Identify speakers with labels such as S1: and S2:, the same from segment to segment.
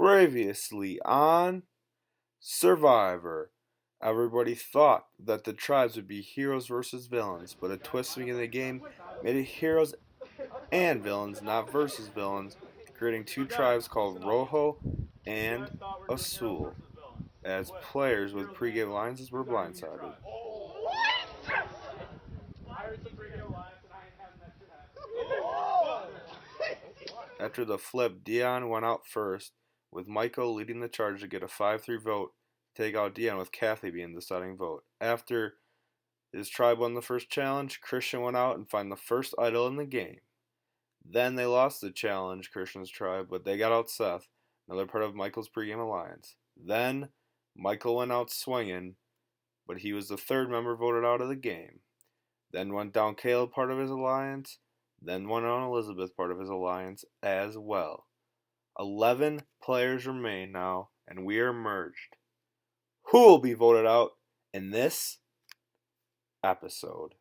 S1: Previously on Survivor, everybody thought that the tribes would be heroes versus villains, but a twist in the game made it heroes and villains, not versus villains, creating two tribes called Rojo and Azul, as players with pre-game alliances were blindsided. After the flip, Dion went out first, with Michael leading the charge to get a 5-3 vote to take out Dion, with Kathy being the deciding vote. After his tribe won the first challenge, Christian went out and found the first idol in the game. Then they lost the challenge, Christian's tribe, but they got out Seth, another part of Michael's pregame alliance. Then Michael went out swinging, but he was the third member voted out of the game. Then went down Caleb, part of his alliance. Then went on Elizabeth, part of his alliance as well. 11 players remain now, and we are merged. Who will be voted out in this episode?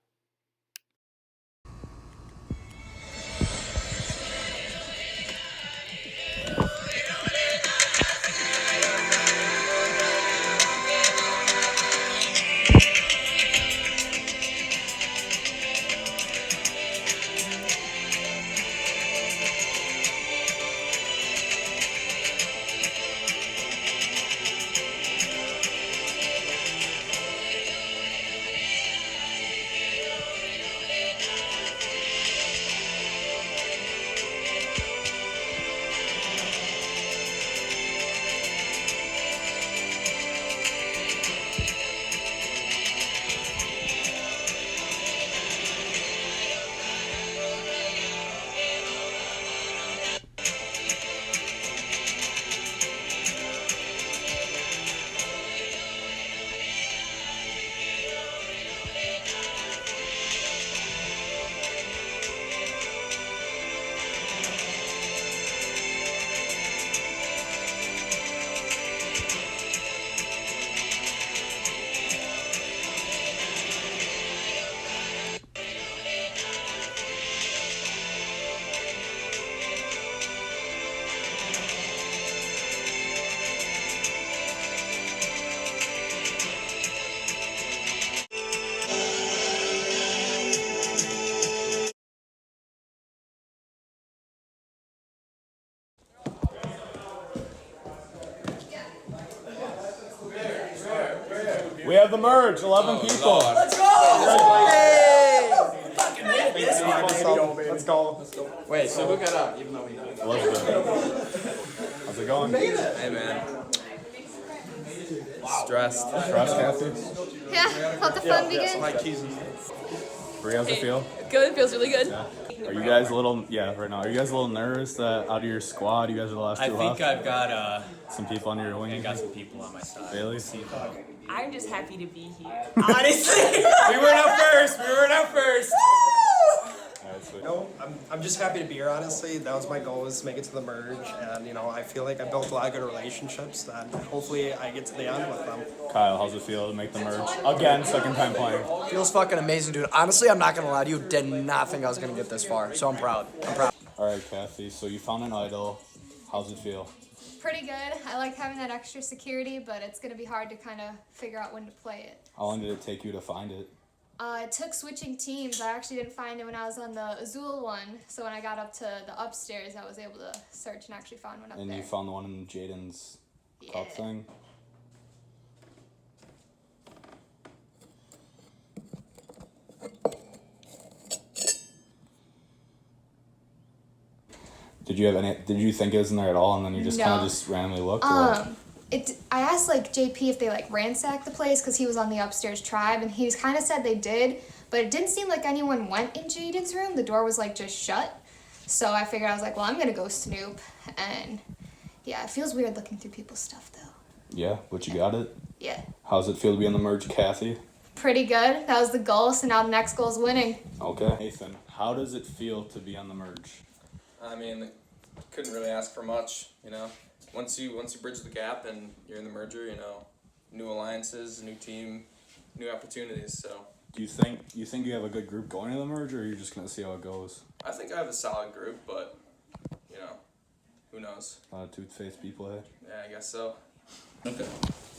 S2: We have the merge, 11 people.
S3: Let's go!
S2: Let's go.
S3: Wait, so who got out? Even though we didn't.
S2: Elizabeth. How's it going?
S3: Hey, man. Stressed.
S2: Stressed, Kathy?
S4: Yeah, let the fun begin.
S3: My keys and
S2: Bree, how's it feel?
S4: Good, feels really good.
S2: Yeah. Are you guys a little, right now, are you guys a little nervous that out of your squad, you guys are the last two left?
S5: I've got
S2: some people under your wing?
S5: I got some people on my side.
S2: Really?
S6: I'm just happy to be here. Honestly.
S5: We weren't out first.
S2: Alright, sweet.
S7: No, I'm just happy to be here, honestly. That was my goal, was to make it to the merge. And, I feel like I built a lot of good relationships that hopefully I get to the end with them.
S2: Kyle, how's it feel to make the merge? Again, second time playing.
S8: Feels fucking amazing, dude. Honestly, I'm not gonna lie to you. Did not think I was gonna get this far, so I'm proud.
S2: Alright, Kathy, so you found an idol. How's it feel?
S4: Pretty good. I like having that extra security, but it's going to be hard to kind of figure out when to play it.
S2: How long did it take you to find it?
S4: It took switching teams. I actually didn't find it when I was on the Azul one, so when I got up to the upstairs, I was able to search and actually find one up there.
S2: And you found the one in Jaden's cup thing? Did you think it was in there at all, and then you just kind of just randomly looked?
S4: I asked JP if they ransacked the place because he was on the upstairs tribe, and he kind of said they did, but it didn't seem like anyone went in Jaden's room. The door was just shut. So I figured, I was like, well, I'm gonna go snoop, and yeah, it feels weird looking through people's stuff though.
S2: Yeah, but you got it?
S4: Yeah.
S2: How's it feel to be on the merge, Kathy?
S4: Pretty good. That was the goal, so now the next goal is winning.
S2: Okay. Nathan, how does it feel to be on the merge?
S3: I mean, couldn't really ask for much, Once you bridge the gap and you're in the merger, new alliances, new team, new opportunities. So.
S2: Do you think you have a good group going to the merge, or are you just gonna see how it goes?
S3: I think I have a solid group, but who knows?
S2: A lot of toothpaste people, eh?
S3: Yeah, I guess so.
S9: Okay.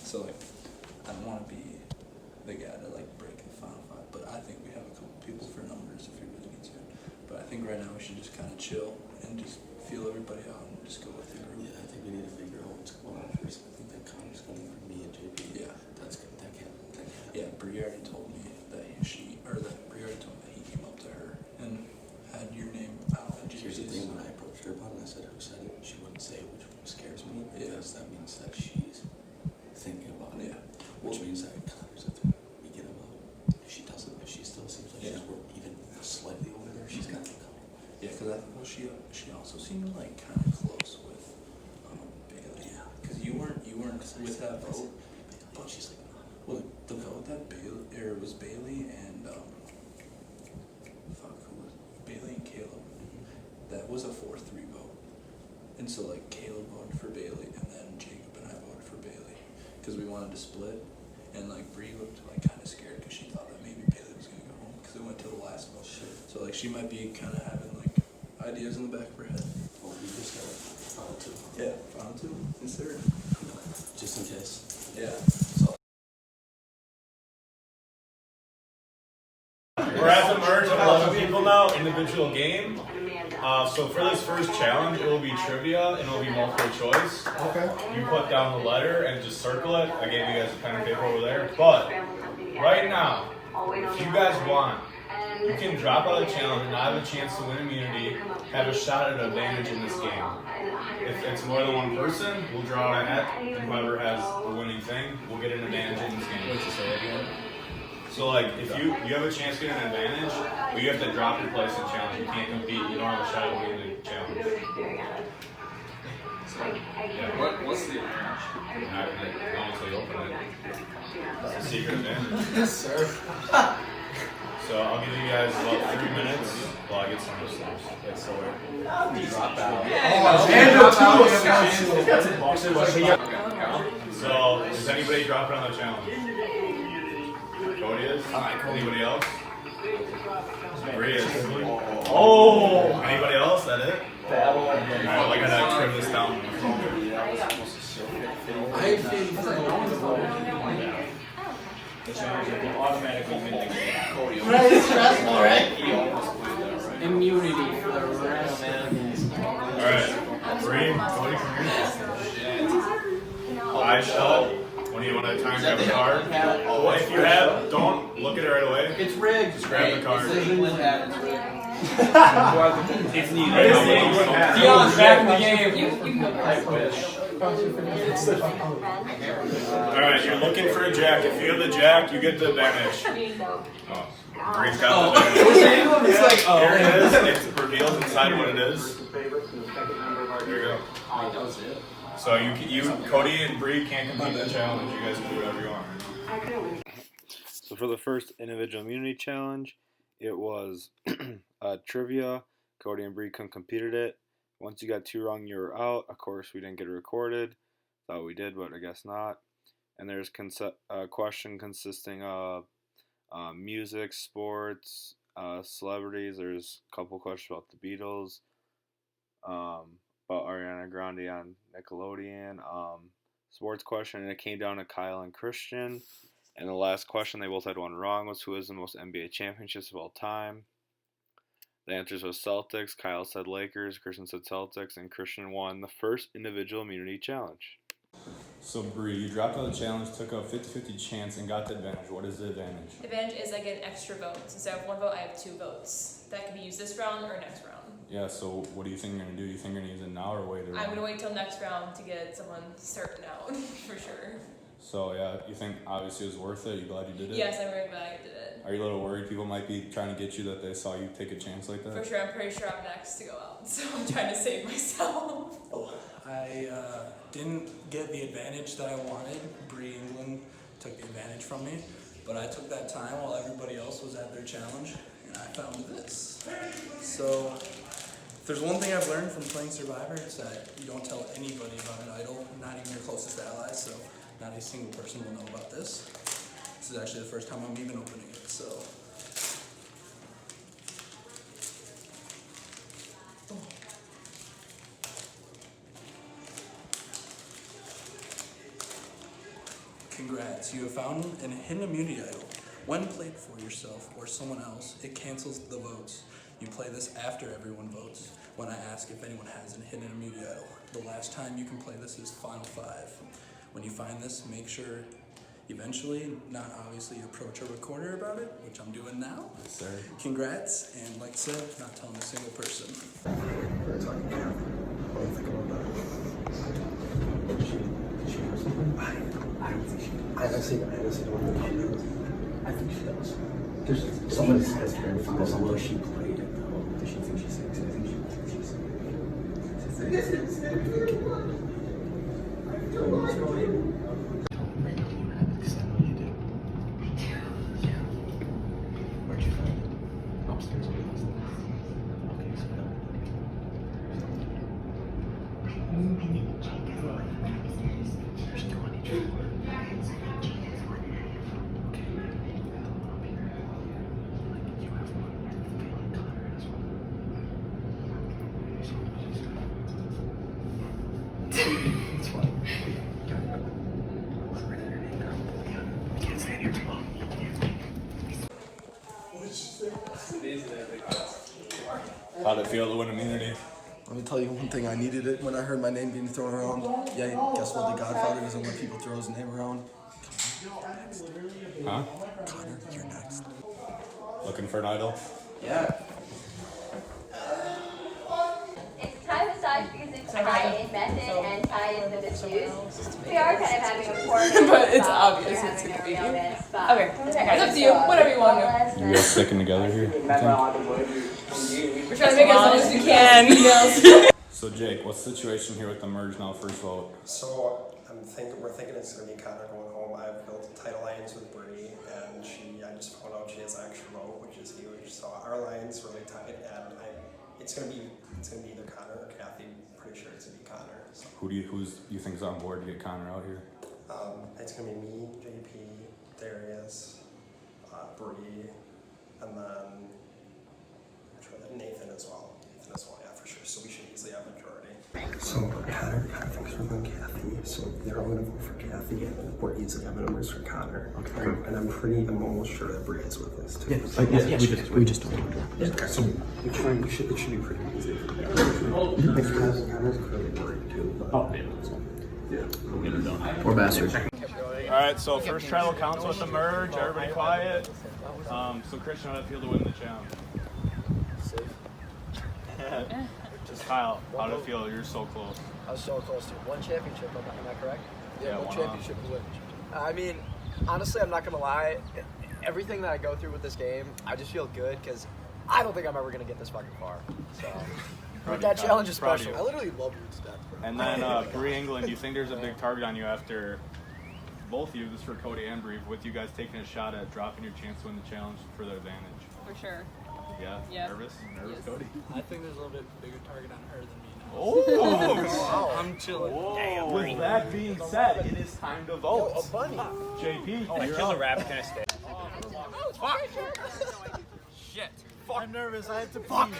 S9: So like, I don't want to be the guy to like break the final five, but I think we have a couple people for numbers if we really need to. But I think right now we should just kind of chill and just feel everybody out and just go with the group.
S10: Yeah, I think we need to figure out what's going on first. I think that comments coming from me and JP.
S9: Yeah.
S10: That's good. That can't.
S9: Yeah, Bree already told me that Bree already told me that he came up to her and had your name out. And
S10: Here's the thing: when I approached her about it, I said who said it. She wouldn't say, which scares me because that means that she's thinking about it.
S9: Yeah.
S10: Which means that colors if we get them out. If she doesn't, if she still seems like she's even slightly over there, she's got to come.
S9: Yeah, because she also seemed like kind of close with Bailey. Yeah. Because you weren't with that vote.
S10: But she's like,
S9: well, the vote that it was Bailey and Bailey and Caleb. That was a 4-3 vote, and so like Caleb voted for Bailey, and then Jacob and I voted for Bailey, because we wanted to split, and like Bree looked like kind of scared because she thought that maybe Bailey was gonna go home because it went to the last vote. So like she might be kind of having like ideas in the back of her head.
S10: well, we just got final two.
S9: Yeah, final two. Consider it.
S10: Just in case.
S9: Yeah.
S11: We're at the merge of 11 people now, individual game. So for this first challenge, it will be trivia and it will be multiple choice. Okay. You put down the letter and just circle it. I gave you guys a pen and paper over there. But right now, if you guys want, you can drop out of the challenge and not have a chance to win immunity, have a shot at an advantage in this game. If it's more than one person, we'll draw a hat, and whoever has the winning thing will get an advantage in this game. What's you say again? So like, if you have a chance to get an advantage, but you have to drop your place in challenge. You can't compete. You don't have a shot at winning the challenge.
S3: What's the advantage?
S11: Not until you open it. It's a secret advantage.
S3: Yes, sir.
S11: So I'll give you guys about 3 minutes while I get some of this.
S3: Drop out.
S11: So is anybody dropping on the challenge? Cody is? Anybody else? Bree is. Oh! Anybody else? That it? Alright, I gotta trim this down.
S5: The challenge will automatically win the game.
S6: Right, it's stressful, right?
S5: Immunity for the rest of
S11: Alright, Bree, Cody, come here. I shall. When you want to time grab a card. If you have, don't look at it right away.
S5: It's rigged.
S11: Just grab the card.
S5: If needed. Dion's back in the game. I wish.
S11: Alright, you're looking for a jack. If you have the jack, you get the advantage. Oh. Bree's got the advantage.
S5: It's like, oh.
S11: Here it is. It's revealed inside what it is. There you go.
S5: That was it.
S11: So you Cody and Bree can't complete the challenge. You guys can do whatever you want. So for the first individual immunity challenge, it was trivia. Cody and Bree competed it. Once you got 2 wrong, you were out. Of course, we didn't get it recorded. Thought we did, but I guess not. And there's a question consisting of music, sports, celebrities. There's a couple questions about the Beatles. About Ariana Grande on Nickelodeon, sports question, and it came down to Kyle and Christian. And the last question, they both had one wrong, was who has the most NBA championships of all time? The answers was Celtics. Kyle said Lakers, Christian said Celtics, and Christian won the first individual immunity challenge.
S2: So Bree, you dropped out of the challenge, took a 50-50 chance, and got the advantage. What is the advantage?
S12: The advantage is I get an extra vote. So instead of 1 vote, I have 2 votes. That can be used this round or next round.
S2: Yeah, so what do you think you're going to do? Do you think you're going to use it now or wait around?
S12: I'm going to wait till next round to get someone starting out, for sure.
S2: So, yeah, you think obviously it was worth it? You glad you did it?
S12: Yes, I'm very glad I did it.
S2: Are you a little worried people might be trying to get you that they saw you take a chance like that?
S12: For sure, I'm pretty sure I'm next to go out, so I'm trying to save myself.
S7: I didn't get the advantage that I wanted. Bree England took the advantage from me, but I took that time while everybody else was at their challenge, and I found this. So, if there's one thing I've learned from playing Survivor, it's that you don't tell anybody about an idol, not even your closest allies, so not a single person will know about this. This is actually the first time I'm even opening it, so. Congrats, you have found an hidden immunity idol. When played for yourself or someone else, it cancels the votes. You play this after everyone votes, when I ask if anyone has an hidden immunity idol. The last time you can play this is Final 5. When you find this, make sure eventually, not obviously, approach a recorder about it, which I'm doing now.
S2: Yes, sir.
S7: Congrats, and like I said, not telling a single person.
S10: I don't think she does. I honestly don't know if she does. I think she does. There's somebody says her and follows although she played it though. Does she think she's 6? I think she's 'Where'd you find it? Upstairs on the last night. Okay, so there's 22. It's fine. We can't stay here too long.
S2: How'd it feel to win immunity?
S8: Let me tell you one thing, I needed it when I heard my name being thrown around. Yeah, guess what? The Godfather doesn't let people throw his name around.
S2: Huh?
S8: Connor, you're next.
S2: Looking for an idol?
S8: Yeah.
S13: It's time to start because it's tie in method and tie in the disputes. We are kind of having a poor
S12: But it's obvious it's gonna be you. Okay, it's up to you. Whatever you want to do.
S2: You guys sticking together here?
S12: We're trying to make it as long as we can.
S2: So Jake, what's the situation here with the merge now, first vote?
S14: So we're thinking it's gonna be Connor going home. I've built a tight alliance with Bree, and I just found out she has an extra vote, which is huge. So our alliance really tight, and it's gonna be either Connor or Kathy. I'm pretty sure it's gonna be Connor. So.
S2: Who do you think's on board to get Connor out here?
S14: It's gonna be me, JP, Darius, Bree, and then Nathan as well. Yeah, for sure. So we should easily have majority. So Connor thinks we're going Kathy. So they're all gonna vote for Kathy, and we're easily having numbers for Connor. Okay. And I'm almost sure that Bree is with us too.
S10: We just don't know.
S14: Yeah. So it should be pretty easy. Connor's clearly worried too. But
S10: Oh, yeah.
S14: Yeah.
S10: We'll get it done. Poor bastard.
S11: Alright, so first tribal council with the merge, everybody quiet. So Christian, how did it feel to win the challenge? Just Kyle, how did it feel? You're so close.
S8: I was so close to one championship, am I correct?
S11: Yeah,
S8: one
S11: one
S8: championship is it. I mean, honestly, I'm not going to lie. Everything that I go through with this game, I just feel good because I don't think I'm ever going to get this fucking far. So, but that challenge is special. I literally love you to death, bro.
S11: And then Bree England, do you think there's a big target on you after both of you, this is for Cody and Bree, with you guys taking a shot at dropping your chance to win the challenge for the advantage?
S12: For sure.
S11: Yeah?
S12: Yeah.
S11: Nervous? Nervous,
S12: Yes.
S11: Cody?
S7: I think there's a little bit bigger target on her than me now.
S11: Oh!
S7: I'm chilling.
S11: Whoa. With that being said, it is time to vote.
S8: A bunny.
S11: JP,
S5: I
S11: you're
S5: killed a
S11: up.
S5: rabbit. Can I stay?
S12: Fuck!
S5: Shit.
S8: I'm nervous. I have to pee.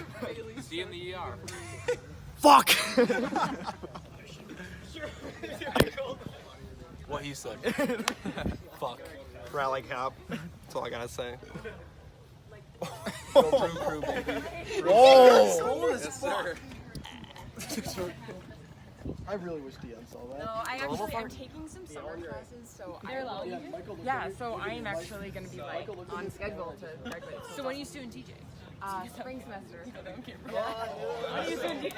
S5: See you in the ER.
S8: Fuck!
S5: What he said.
S8: Fuck.
S5: Rally cop. That's all I gotta say.
S8: Go crew, baby.
S5: Whoa!
S8: Yes, sir. I really wish Dion saw that.
S6: No, I actually am taking some summer classes, so
S12: They're allowed.
S6: Yeah, so I am actually going to be like on schedule to graduate.
S12: So when are you doing TJ?
S6: Spring semester.
S12: When are you doing TJ?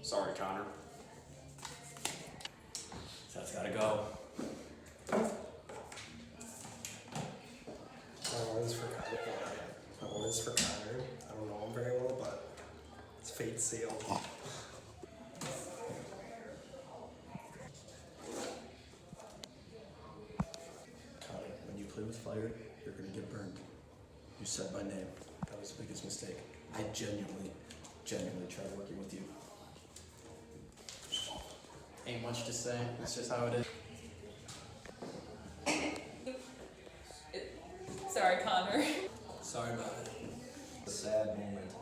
S5: Sorry, Connor. That's gotta go.
S14: One is for Connor. One is for Connor. I don't know him very well, but it's fate sealed.
S10: Connor, when you play with fire, you're gonna get burned. You said my name. That was the biggest mistake. I genuinely tried working with you.
S5: Ain't much to say. It's just how it is.
S12: So Sorry, Connor.
S7: Sorry about it.
S10: A sad moment.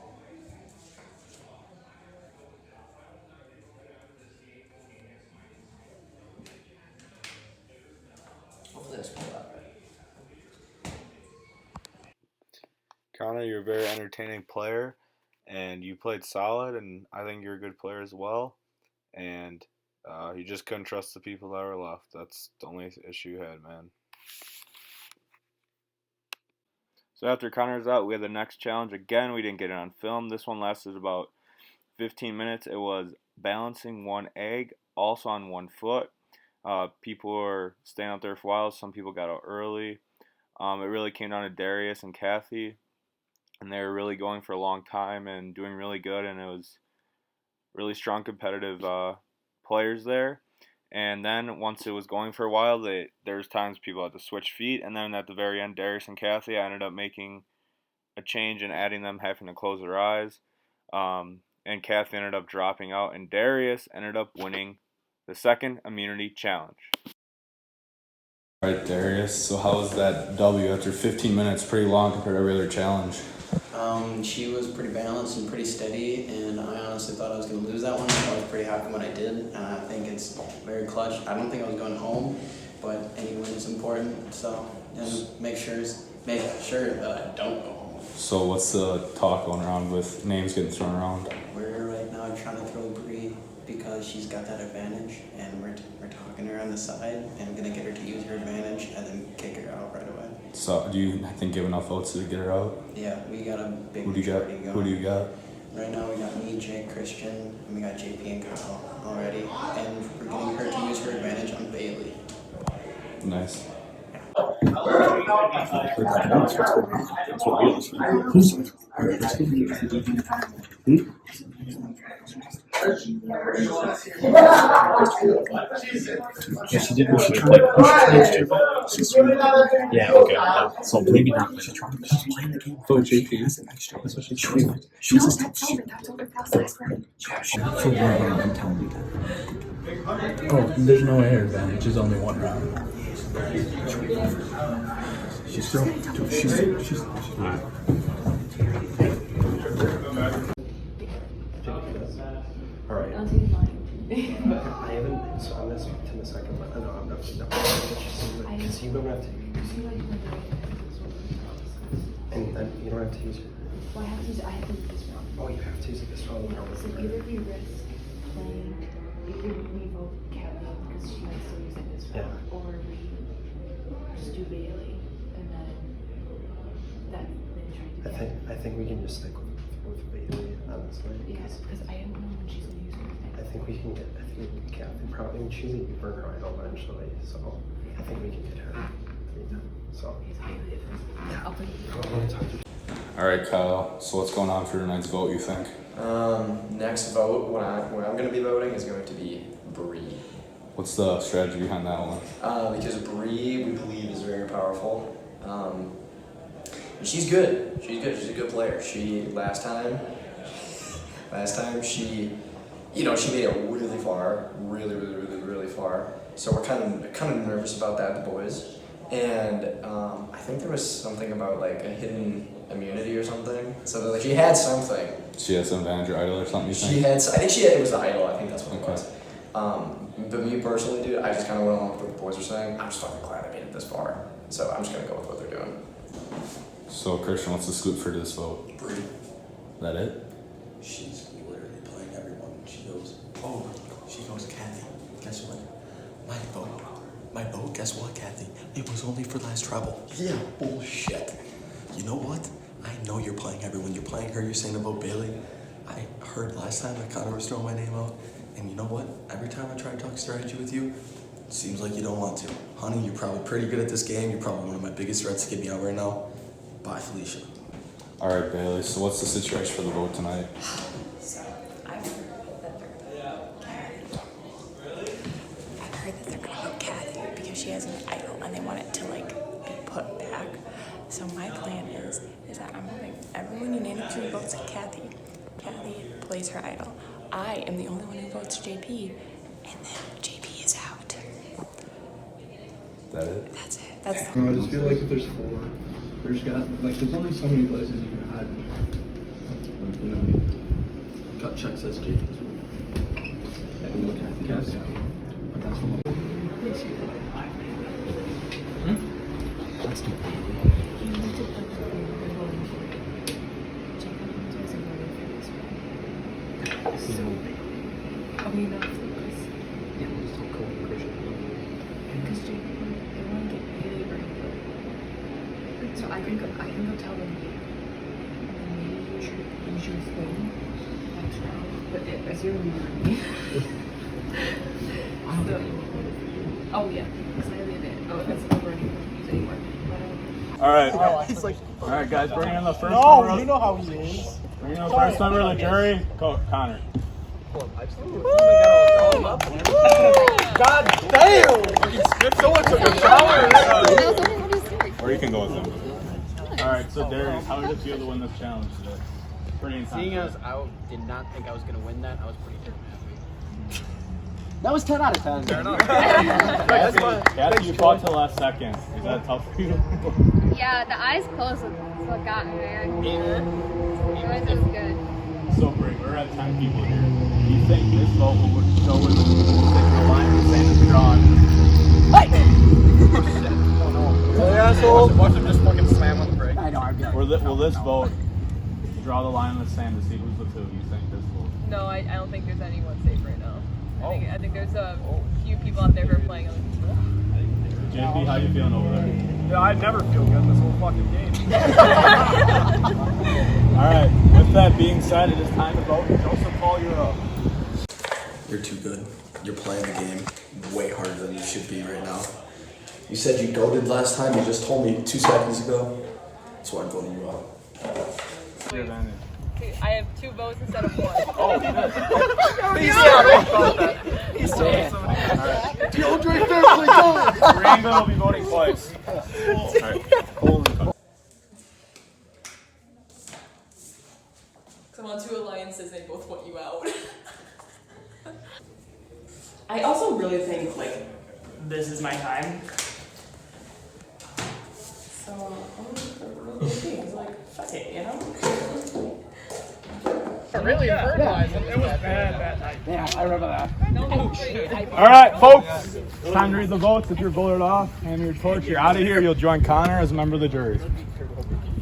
S10: Hopefully that's cool out there.
S1: Connor, you're a very entertaining player, and you played solid, and I think you're a good player as well. And you just couldn't trust the people that were left. That's the only issue you had, man. So after Connor's out, we had the next challenge. Again, we didn't get it on film. This one lasted about 15 minutes. It was balancing one egg, also on one foot. People were staying out there for a while. Some people got out early. It really came down to Darius and Kathy, and they were really going for a long time and doing really good, and it was really strong competitive players there. And then once it was going for a while, there's times people had to switch feet, and then at the very end, Darius and Kathy, I ended up making a change and adding them having to close their eyes. And Kathy ended up dropping out, and Darius ended up winning the second immunity challenge.
S2: All right, Darius. So how was that W after 15 minutes? Pretty long compared to every other challenge.
S15: She was pretty balanced and pretty steady, and I honestly thought I was going to lose that one, so I was pretty happy when I did, and I think it's very clutch. I don't think I was going home, but any win is important, so make sure that I don't go home.
S2: So what's the talk going around with names getting thrown around?
S15: We're right now trying to throw Bree because she's got that advantage, and we're talking her on the side, and going to get her to use her advantage and then kick her out right away.
S2: So do you think give enough votes to get her out?
S15: Yeah, we got a big
S2: Who do you got?
S15: majority going.
S2: Who do you got?
S15: Right now we got me, Jake, Christian, and we got JP and Kyle already, and we're getting her to use her advantage on Bailey.
S2: Nice.
S10: Yeah, she did. Was she trying to push things? Yeah, okay. So maybe not. But she's playing the game. Oh, JP. That's an extra. That's what she's doing. She was not COVID. That's what fast last night. For one round, I'm telling you that.
S9: Oh, there's no air advantage. It's only one round.
S10: She's still. She's. All right.
S6: I'll take mine.
S14: I haven't, so I'm gonna speak to him in a second, but no, I'm definitely not. Because you don't have to. And then you don't have to use it.
S6: Well, I have to use this round.
S14: Oh, you have to use it this round.
S6: So either we risk playing, either we vote Kelly because she might still use it this round, or we just do Bailey and then try to.
S14: I think we can just stick with Bailey, honestly.
S6: Yes, because I don't know when she's gonna use her.
S14: I think we can get Kathy probably. I mean, she's a burner idol eventually, so I think we can get her. So.
S6: Yeah. I'll play.
S2: All right, Kyle. So what's going on for tonight's vote, you think?
S3: Next vote, what I'm going to be voting is going to be Bree.
S2: What's the strategy behind that one?
S3: Because Bree, we believe, is very powerful. She's good. She's good. She's a good player. Last time she made it really far, really far. So we're kind of nervous about that, the boys. And I think there was something about like a hidden immunity or something. So like she had something.
S2: She had some advantage or idol or something, you think?
S3: It was the idol. I think that's what it was. But me personally, dude, I just kind of went along with what the boys were saying. I'm just fucking glad I made it this far. So I'm just gonna go with what they're doing.
S2: So Christian, what's the scoop for this vote?
S9: Bree.
S2: That it?
S9: She's literally playing everyone. She goes, Kathy, guess what? My vote, guess what, Kathy? It was only for last treble. Yeah, bullshit. You know what? I know you're playing everyone. You're playing her. You're saying about Bailey. I heard last time that Connor was throwing my name out. And you know what? Every time I try to talk strategy with you, it seems like you don't want to. Honey, you're probably pretty good at this game. You're probably one of my biggest threats to get me out right now. Bye, Felicia.
S2: All right, Bailey. So what's the situation for the vote tonight?
S6: So I've heard that they're gonna vote Kathy because she has an idol and they want it to like be put back. So my plan is that I'm hoping everyone unanimously votes Kathy. Kathy plays her idol. I am the only one who votes JP, and then JP is out.
S2: That it?
S6: That's it. That's
S14: I just feel like if there's 4,
S2: There's only so many places you can hide. You know, cut checks as Jake. And look at the cast. But that's what Let's do
S6: So I can go tell them. Maybe you should use your phone next round. But as you're remembering me. Oh yeah, because I have it. Oh, that's not ready to use anymore.
S11: All right.
S14: He's like,
S11: All right, guys, bring in the first
S14: no,
S11: member.
S14: you know how he is.
S11: Bring in the first member of the jury, Connor.
S14: God damn! Someone took a shower.
S11: Or you can go with them. All right, so Darius, how did it feel to win this challenge today? Pretty intense.
S16: Seeing as I did not think I was going to win that, I was pretty happy.
S10: That was 10 out of 10.
S14: Fair enough.
S11: Kathy, you fought till the last second. Is that tough for you?
S13: Yeah, the eyes closed was what got me there. It was good.
S11: So great. We're at 10 people here. Do you think this vote will show where the line is saying is drawn?
S14: Asshole. Watch him just fucking slam on the brake.
S10: I know, I'm good.
S11: Will this vote draw the line in the sand to see who's the two? You think this vote?
S12: No, I don't think there's anyone safe right now. I think there's a few people out there who are playing other people.
S11: JP, how you feeling over there?
S14: Yeah, I never feel good this whole fucking game.
S11: Alright, with that being said, it is time to vote. Joseph Paul, you're up.
S3: You're too good. You're playing the game way harder than you should be right now. You said you goated last time. You just told me 2 seconds ago. That's why I'm voting you out.
S12: I have 2 votes instead of 1.
S11: Oh,
S14: He's so
S11: Alright.
S14: DeAndre Fairplay going.
S11: Rainbow will be voting twice. Alright.
S12: So I'm on 2 alliances, they both want you out.
S17: I also really think, like, this is my time. So, it's like, fuck it, you know?
S14: Really fertilized. It was bad night.
S10: Yeah, I remember that.
S11: Alright, folks. It's time to read the votes. If you're voted off, hand me your torch. You're out of here. You'll join Connor as a member of the jury.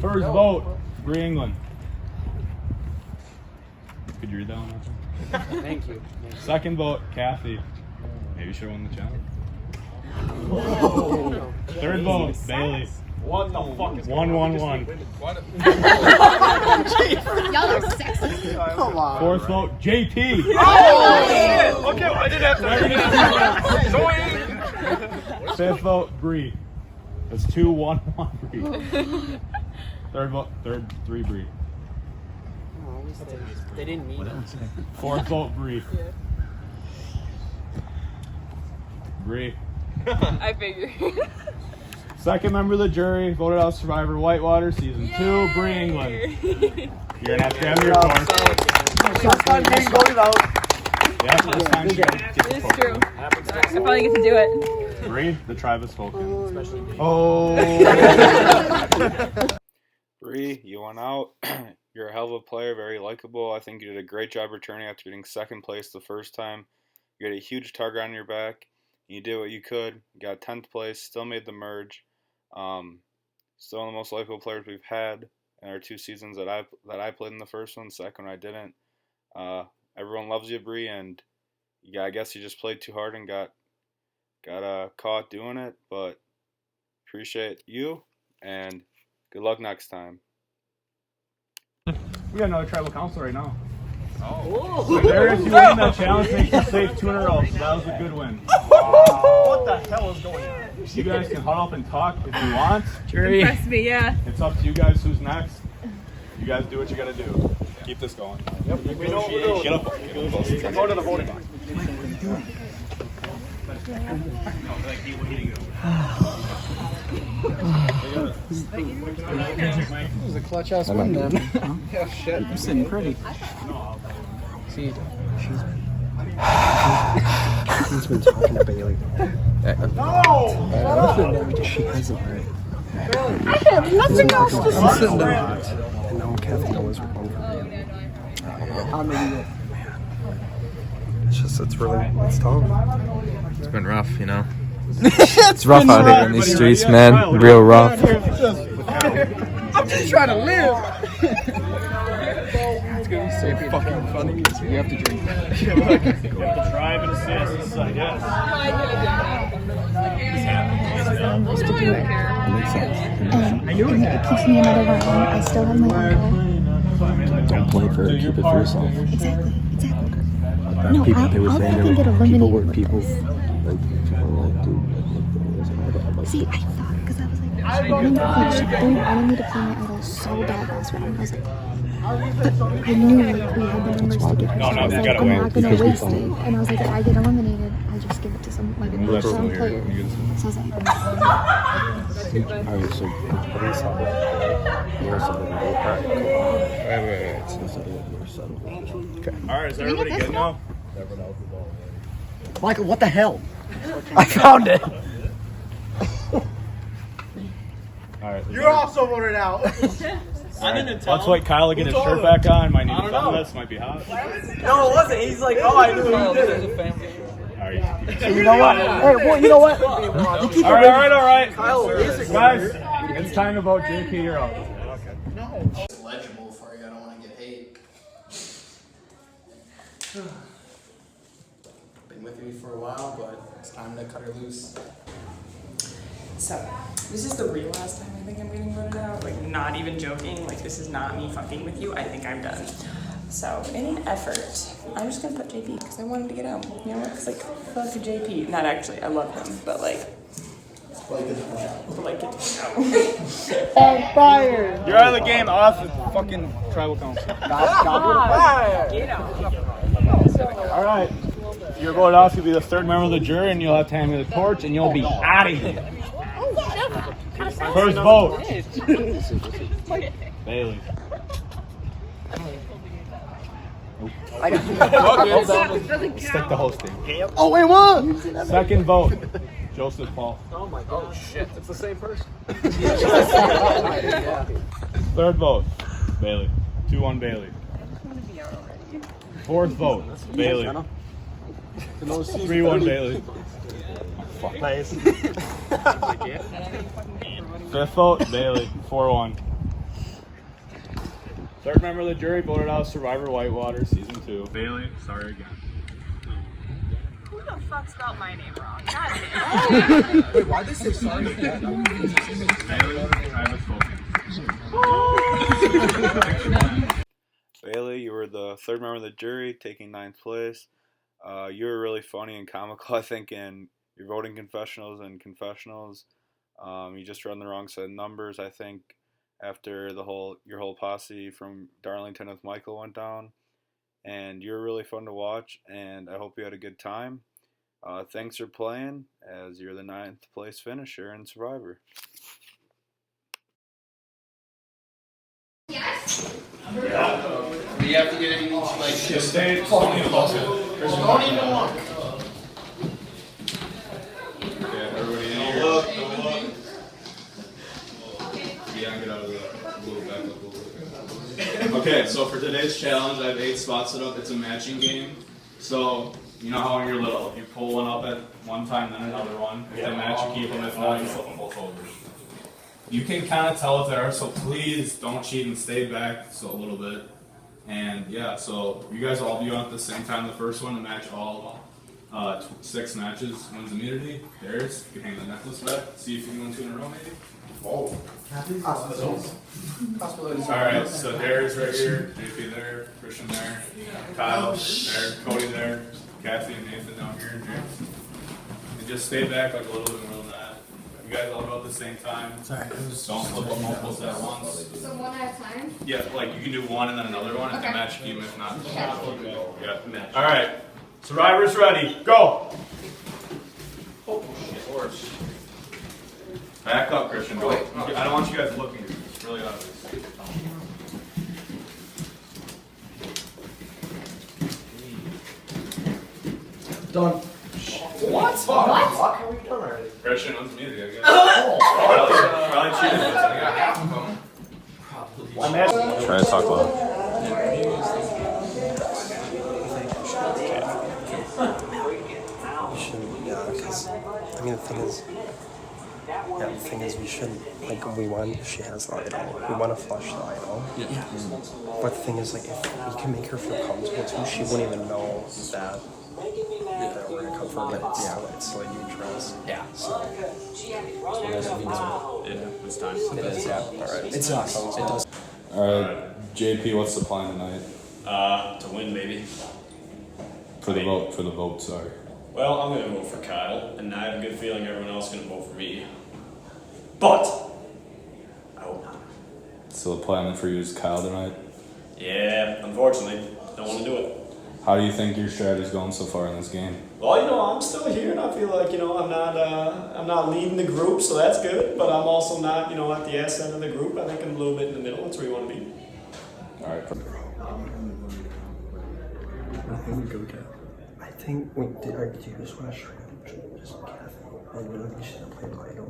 S11: First vote, Bree England. Could you read that one?
S16: Thank you.
S11: Second vote, Kathy. Maybe you should have won the challenge. Third vote, Bailey.
S14: What the fuck is
S11: 1-1-1.
S4: Y'all are sexy.
S10: Come on.
S11: Fourth vote, JP.
S14: Oh, shit! Okay, well, I didn't have to.
S11: Fifth vote, Bree. That's 2-1-1 Bree. Third vote, 3 Bree.
S16: They didn't mean it.
S11: Fourth vote, Bree. Bree.
S12: I figured.
S11: Second member of the jury, voted out Survivor Whitewater, Season 2, Bree England. You're gonna have to grab your torch.
S14: First time being voted out.
S11: Yeah, this time you gotta get the
S12: It's
S11: torch.
S12: true. I finally get to do it.
S11: Bree, the tribe has spoken.
S1: Oh. Bree, you went out. You're a hell of a player, very likable. I think you did a great job returning after getting second place the first time. You had a huge target on your back. You did what you could. You got 10th place, still made the merge. Still one of the most likable players we've had in our 2 seasons that I played in the first one. Second one I didn't. Everyone loves you, Bree, and yeah, I guess you just played too hard and got caught doing it. But appreciate you, and good luck next time.
S11: We got another tribal council right now.
S14: Oh.
S11: So Darius, you win that challenge, makes you safe 2 in a row, so that was a good win.
S14: What the hell is going on?
S11: You guys can huddle up and talk if you want.
S12: Impress me, yeah.
S11: It's up to you guys who's next. You guys do what you gotta do. Keep this going.
S14: Yep, we know what we're doing.
S11: Get up.
S14: Go to the voting box.
S10: It was a clutch ass win then.
S14: Yeah, shit.
S10: You're sitting pretty. See, she's been talking to Bailey.
S14: No!
S10: She hasn't, right?
S17: I have nothing else to say.
S14: I'm sitting down. And now Kathy knows we're going for
S17: How many?
S14: it's really, it's tough.
S18: It's been rough, you know. It's rough out here in these streets, man. Real rough.
S17: I'm just trying to live. It's gonna be so fucking funny. You have to drink that.
S11: You have to drive and assist, I guess.
S4: I knew it keeps me another round. I still have my uncle.
S10: Don't play for it. Keep it for yourself.
S4: Exactly.
S10: No, people, they were saying
S4: fucking get
S10: people
S4: eliminated
S10: were
S4: with
S10: people
S4: this.
S10: like dude.
S4: See, I thought, because I was like, they wanted me to play my idol so bad last round. I was like, but I knew like we had the numbers to get her. So I was like, I'm not gonna waste it. And I was like, if I get eliminated, I just give it to some like a strong player. So I was like,
S10: Alright, so police have more settled.
S11: Okay. Alright, is everybody good now?
S17: Michael, what the hell? I found it.
S11: Alright.
S17: You're also voted out.
S11: Let's wait Kyle to get his shirt back on. Might need to film this. Might be hot.
S5: No, it wasn't. He's like, oh, I knew you did it.
S17: You know what? Hey, well, you know what? You keep
S11: All right. Guys, it's time to vote. JP, you're out.
S15: It's legible for you. I don't want to get hate. Been with me for a while, but it's time to cut her loose.
S6: So, this is the real last time I think I'm getting voted out. Like, not even joking. Like, this is not me fucking with you. I think I'm done. So, in an effort, I'm just gonna put JP because I wanted to get out. You know what? It's like, fuck JP. Not actually, I love him, but like, get to out.
S17: On fire!
S11: You're out of the game. Off the fucking tribal council.
S17: Get out.
S11: All right. You're voted off. You'll be the third member of the jury, and you'll have to hand me the torch, and you'll be out of here. First vote. Bailey. Stick to hosting.
S17: Oh, wait, what?
S11: Second vote. Joseph Paul.
S17: Oh my god. Oh shit, it's the same person.
S11: Third vote. Bailey. 2-1 Bailey. Fourth vote. Bailey. 3-1 Bailey.
S17: Nice.
S11: Fifth vote, Bailey, 4-1. Third member of the jury voted out Survivor Whitewater, Season 2. Bailey, sorry again.
S6: Who the fuck spelled my name wrong? God
S14: Wait, why did they say sorry?
S1: Bailey, you were the third member of the jury, taking 9th place. You were really funny and comical, I think, in your voting confessionals and confessionals. You just run the wrong set of numbers, I think, after your whole posse from Darlington with Michael went down. And you're really fun to watch, and I hope you had a good time. Thanks for playing, as you're the 9th place finisher in Survivor.
S13: Yes?
S3: Yeah. Do you have to get any, like,
S11: Just stay, don't even look.
S3: Don't even look.
S11: Okay, everybody in here.
S3: Don't look.
S11: Yeah, get out of the little back up a little bit. Okay, so for today's challenge, I have 8 spots set up. It's a matching game. So, you know how when you're little, you pull one up at one time, then another one. If they match, you keep them. If not, you flip them both over. You can kind of tell if they are, so please don't cheat and stay back a little bit. And yeah, so you guys will all be on at the same time. The first one to match all 6 matches wins immunity. There's, you can hang the necklace back. See if you can win 2 in a row, maybe.
S3: Oh.
S11: Alright, so Darius right here, JP there, Christian there, Kyle there, Cody there, Kathy and Nathan down here, and James. And just stay back like a little bit more than that. You guys all go at the same time. Don't flip up multiples at once.
S4: So one at a time?
S11: Yeah, like you can do one and then another one, and
S4: Okay.
S11: match team if not. Yeah. Alright, Survivors ready, go! Oh, horse. Back up, Christian. Go. I don't want you guys looking. It's really obvious.
S3: Done. What?
S11: What?
S3: How are we done already?
S11: Christian wins immunity, I guess.
S3: Oh.
S11: Probably Try to talk loud.
S14: Yeah, because I mean the thing is, we should we want. She has the idol. We want to flush the idol.
S9: Yeah.
S14: But the thing is, if we can make her feel comfortable too, she wouldn't even know that we're gonna come for her. But it's still a huge risk.
S8: Yeah.
S14: So
S9: It's time.
S14: it is. Yeah. All right.
S8: It sucks. It does.
S11: Alright, JP, what's the plan tonight?
S19: To win, maybe.
S11: For the vote, sorry.
S19: Well, I'm gonna vote for Kyle, and I have a good feeling everyone else is gonna vote for me. But I hope not.
S11: So the plan for you is Kyle tonight?
S19: Yeah, unfortunately, don't want to do it.
S11: How do you think your strategy's going so far in this game?
S19: Well, I'm still here, and I feel like I'm not leading the group, so that's good. But I'm also not, at the S end of the group. I think I'm a little bit in the middle. That's where you want to be.
S11: All right.
S14: I think we did. Do you just want to straight up just Kathy? And you don't think she's gonna play idol?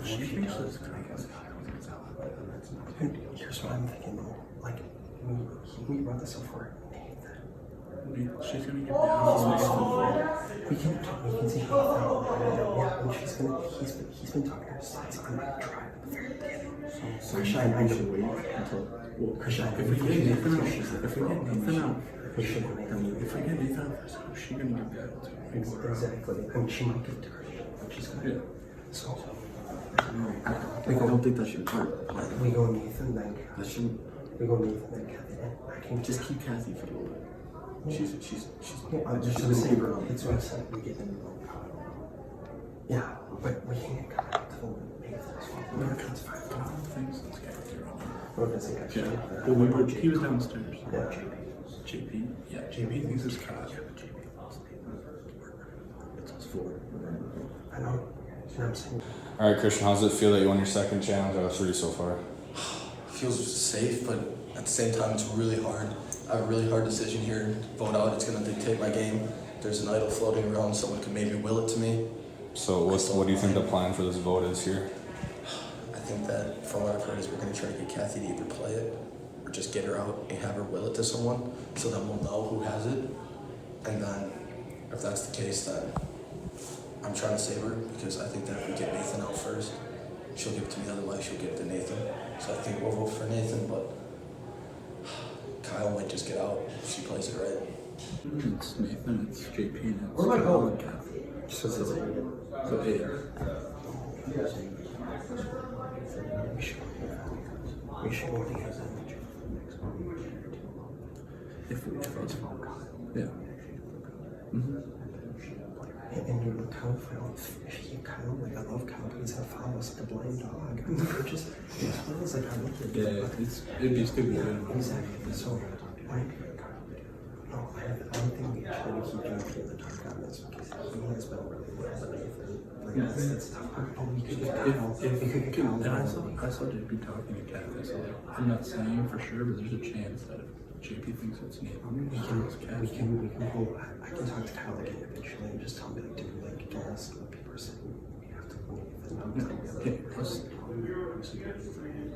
S14: She thinks she's Here's what I'm thinking though. We run this up for
S9: She's gonna get
S14: down. We can see how yeah, and he's been talking to her since I'm gonna try at the very beginning. So I should wait until if we get Nathan out, who's she gonna get that? Exactly. I mean, she might get to Christian, but she's gonna. Yeah. So. I don't think that should hurt. We go Nathan, then Kathy. We go Nathan, then Kathy. I can just keep Kathy for a little bit. She's just to save her. It's what I said. We get in the wrong Kyle. Yeah, but we can get Kyle to Nathan's fault. That's fine. What does he actually?
S9: Well, he was downstairs.
S14: Yeah.
S9: JP. Yeah, JP thinks it's Kyle.
S14: It's us four. I know. You know what I'm saying?
S11: All right, Christian, how does it feel that you won your second challenge out of 3 so far?
S3: Feels safe, but at the same time, it's really hard. I have a really hard decision here. Vote out, it's going to dictate my game. There's an idol floating around, someone could maybe will it to me.
S11: So what do you think the plan for this vote is here?
S3: I think that from what I've heard is we're going to try to get Kathy to either play it or just get her out and have her will it to someone so then we'll know who has it. And then if that's the case, then I'm trying to save her because I think that if we get Nathan out first, she'll give it to me, otherwise she'll give it to Nathan. So I think we'll vote for Nathan, but Kyle might just get out if she plays it right.
S9: It's Nathan, it's JP, and it's
S14: Where am I going?
S9: Kathy.
S14: So it's
S9: So
S14: we should go together.
S9: if it's yeah.
S14: And you look Kyle for if you Kyle, I love Kyle, but he's gonna follow us like a blind dog. It just feels like I love it.
S9: Yeah, it'd be stupid.
S14: Exactly. So, no, I don't think we should keep JP in the dark on this because he has been really well with Nathan. It's tough. Oh, we could get Kyle. If we could get Kyle.
S9: And I saw JP talking to Kathy, so I'm not saying for sure, but there's a chance that if JP thinks it's Nathan,
S14: we can go. I can talk to Kyle again eventually and just tell me do gas and people are saying we have to go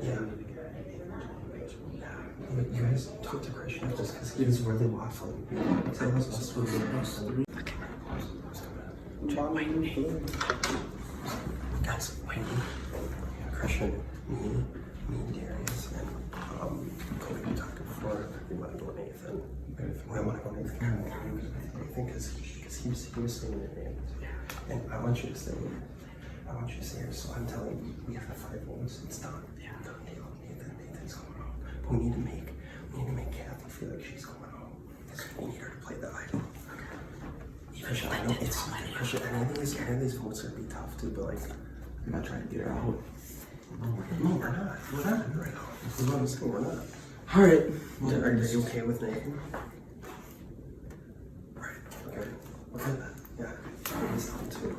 S14: yeah. But you guys talk to Christian just because he's really waffling. Tell us guys, wait. Christian, me and Darius, and Cody talked before we want to go Nathan. I want to go Nathan. I think because he was saying it, and I want you to stay here. So I'm telling you, we have the 5 votes. It's done. Yeah. Nathan's going home. But we need to make Kathy feel like she's going home. We need her to play the idol. Christian, I know it's Christian. Any of these votes are gonna be tough too, but I'm not trying to get her out. No, we're not. We're not. We're not. All right. Are you okay with Nathan? Right. Okay. Yeah. He's on too.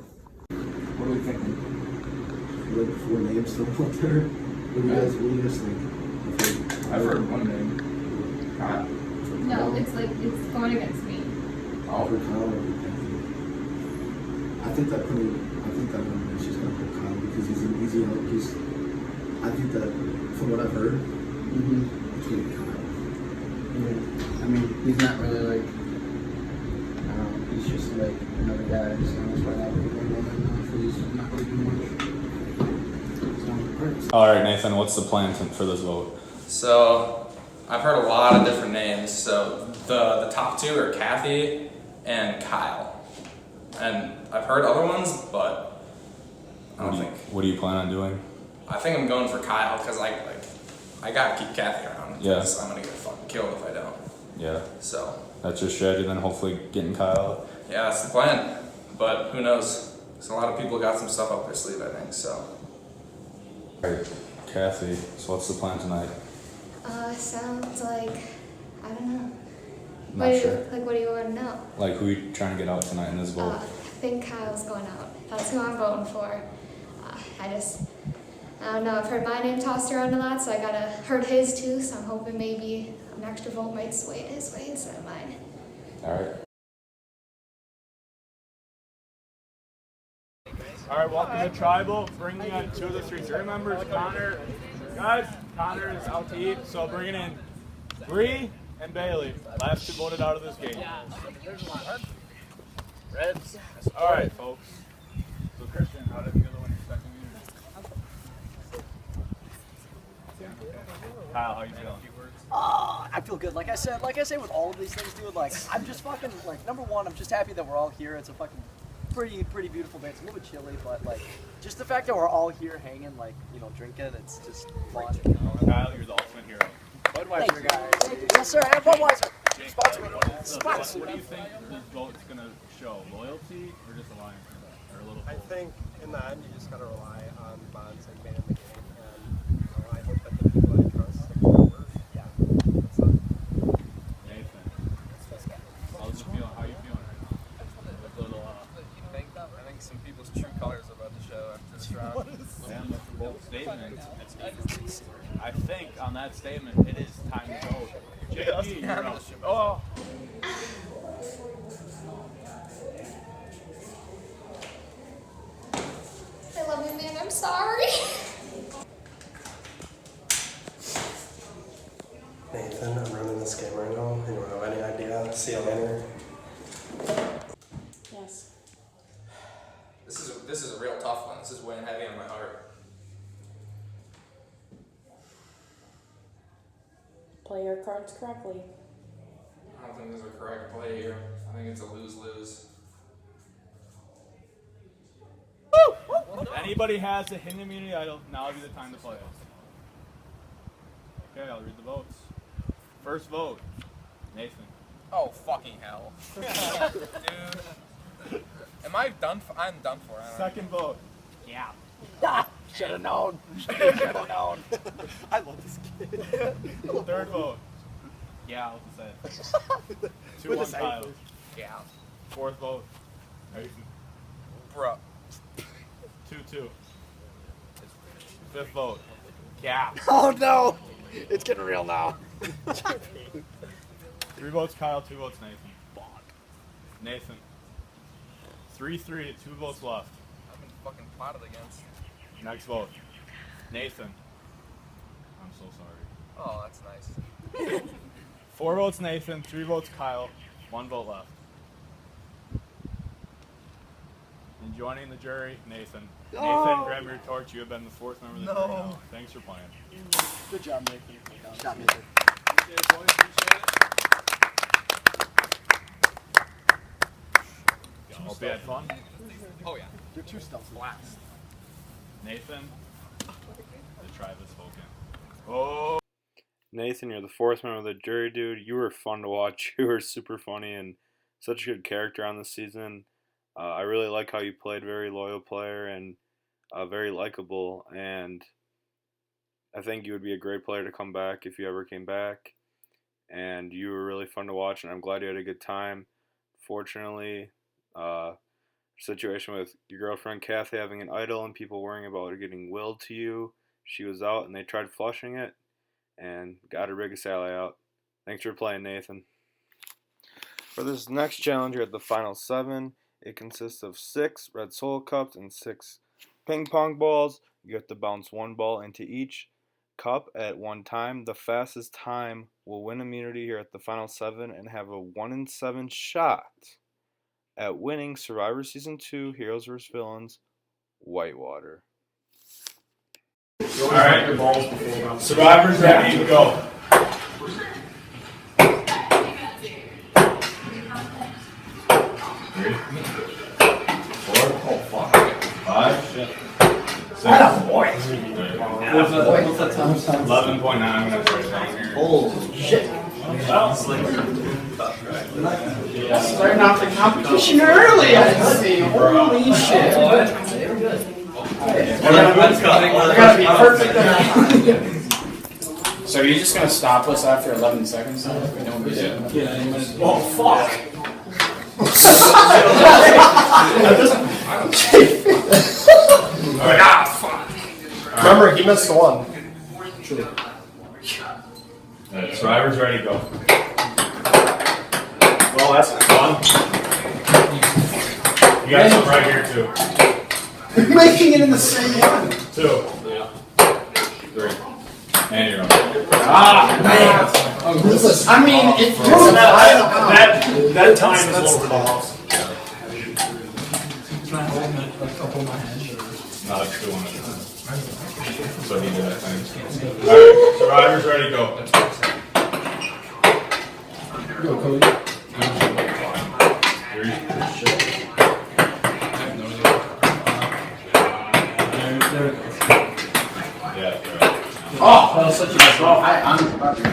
S2: What are we thinking? You like 4 names still up there? What do you guys think?
S11: I've heard one name.
S4: No, it's going against me.
S2: For Kyle. I think that one she's gonna put Kyle because he's I I think that from what I've heard, it's gonna be Kyle.
S8: Yeah. I mean, he's not really like, he's just like another guy, so that's why I would go for he's not really doing much.
S11: All right, Nathan, what's the plan for this vote?
S3: So, I've heard a lot of different names. So, the top two are Kathy and Kyle. And I've heard other ones, but I don't think.
S11: What do you plan on doing?
S3: I think I'm going for Kyle because I gotta keep Kathy around.
S11: Yeah.
S3: Because I'm gonna get fucking killed if I don't.
S11: Yeah.
S3: So.
S11: That's your strategy, then hopefully getting Kyle.
S3: Yeah, that's the plan. But who knows? Because a lot of people got some stuff up their sleeve, I think. So.
S11: All right, Kathy. So what's the plan tonight?
S4: Sounds like, I don't know.
S11: Not sure.
S4: What do you want to know?
S11: Like who you trying to get out tonight in this vote?
S4: I think Kyle's going out. That's who I'm voting for. I don't know. I've heard my name tossed around a lot, so I heard his too. So I'm hoping maybe an extra vote might sway it his way instead of mine.
S11: All right.
S20: All right, welcome to Tribal. Bringing in 2 of the 3 jury members. Connor, guys, Connor is out to eat, so bringing in Bree and Bailey. Last 2 voted out of this game. Reds. All right, folks. So Christian, how did you feel when you're second unit? Kyle, how you feeling?
S8: I feel good. Like I said with all of these things, dude, like, I'm just fucking, like, number one, I'm just happy that we're all here. It's a fucking pretty beautiful day. It's a little bit chilly, but, like, just the fact that we're all here hanging, like, you know, drinking, it's just fun.
S20: Kyle, you're the ultimate hero.
S8: Budweiser, guys. Yes, sir, and Budweiser. Sponsor me. Sponsor
S20: What do
S8: me.
S20: you think this vote's going to show? Loyalty or just alliance? Or a little
S14: I
S20: both?
S14: think in the end, you just gotta rely on bonds and being in the game, and I hope that the people I trust stick to their word. Yeah, that's it.
S20: Nathan, how you feeling right now? With little,
S21: I think some people's true colors are about to show after this round.
S20: Sam, that's a bold statement. I think on that statement, it is time to go. JP, you're up. Oh.
S4: I love you, man. I'm sorry.
S14: Nathan, I'm running this game right now. Anyone have any idea? See you later.
S12: Yes.
S3: This is a real tough one. This is weighing heavy on my heart.
S12: Play your cards correctly.
S3: I don't think there's a correct play here. I think it's a lose-lose.
S20: If anybody has a hidden immunity idol, now would be the time to play it. Okay, I'll read the votes. First vote, Nathan.
S21: Oh, fucking hell. Dude. Am I done for? I'm done for. I don't know.
S20: Second vote.
S8: Yeah. Ah, should have known. Should have known. I love this kid.
S20: Third vote. Yeah, I'll just say it. 2-1 Kyle.
S21: Yeah.
S20: Fourth vote. Nathan.
S21: Bro.
S20: 2-2. Fifth vote. Yeah.
S8: Oh no! It's getting real now.
S20: 3 votes Kyle, 2 votes Nathan. Nathan. 3-3, 2 votes left.
S21: I've been fucking plotted against.
S20: Next vote. Nathan. I'm so sorry.
S21: Oh, that's nice.
S20: 4 votes Nathan, 3 votes Kyle, 1 vote left. And joining the jury, Nathan.
S8: Oh.
S20: Nathan, grab your torch. You have been the 4th member of the jury now. Thanks for playing.
S8: Good job, Nathan. Good job, Nathan.
S20: Appreciate it, boys. Appreciate it. Hope you had fun.
S21: Oh, yeah.
S8: You're too stealthy.
S21: Blast.
S20: Nathan, the tribe has spoken. Oh.
S1: Nathan, you're the 4th member of the jury, dude. You were fun to watch. You were super funny and such a good character on the season. I really like how you played, very loyal player and very likable. And I think you would be a great player to come back if you ever came back. And you were really fun to watch, and I'm glad you had a good time. Fortunately, situation with your girlfriend Kathy having an idol and people worrying about it getting willed to you. She was out and they tried flushing it and got her biggest ally out. Thanks for playing, Nathan. For this next challenge, you're at the final 7. It consists of 6 red soul cups and 6 ping pong balls. You have to bounce one ball into each cup at one time. The fastest time will win immunity here at the final 7 and have a 1 in 7 shot at winning Survivor Season 2 Heroes vs. Villains Whitewater.
S11: Alright, Survivors ready, go.
S21: Oh, fuck.
S11: 5, 6.
S21: What's the time?
S11: 11.9. I'm gonna put it down here.
S21: Holy shit.
S2: Starting off the competition early, I see. Holy shit. I gotta be perfect on time.
S16: So are you just gonna stop us after 11 seconds? Then if we don't get it? Yeah.
S2: Oh, fuck. Remember, he missed one. True.
S11: Alright, Survivors ready, go. Well, that's fun. You got some right here, too.
S2: You're making it in the same one.
S11: 2. Yeah. 3. And you're up.
S2: Ah, man. I mean, it throws
S11: that time is over the house. No, it's 2 on it. So he did that thing. Alright, Survivors ready, go.
S2: Go, Cody.
S11: 3. Yeah,
S2: oh, that was such a nice ball. I'm about to.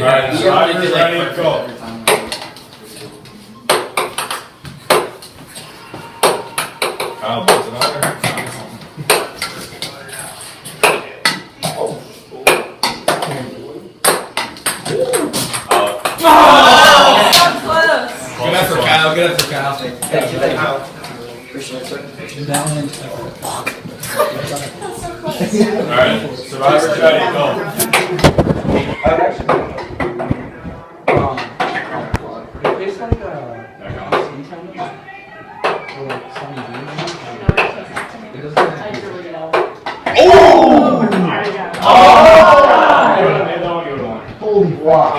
S11: Alright, Survivors ready, go. Kyle, what's it out there?
S18: Good effort, Kyle. Good effort, Kyle.
S2: Thank you, Kyle. Appreciate it.
S11: Alright, Survivors ready, go.
S2: Holy wow.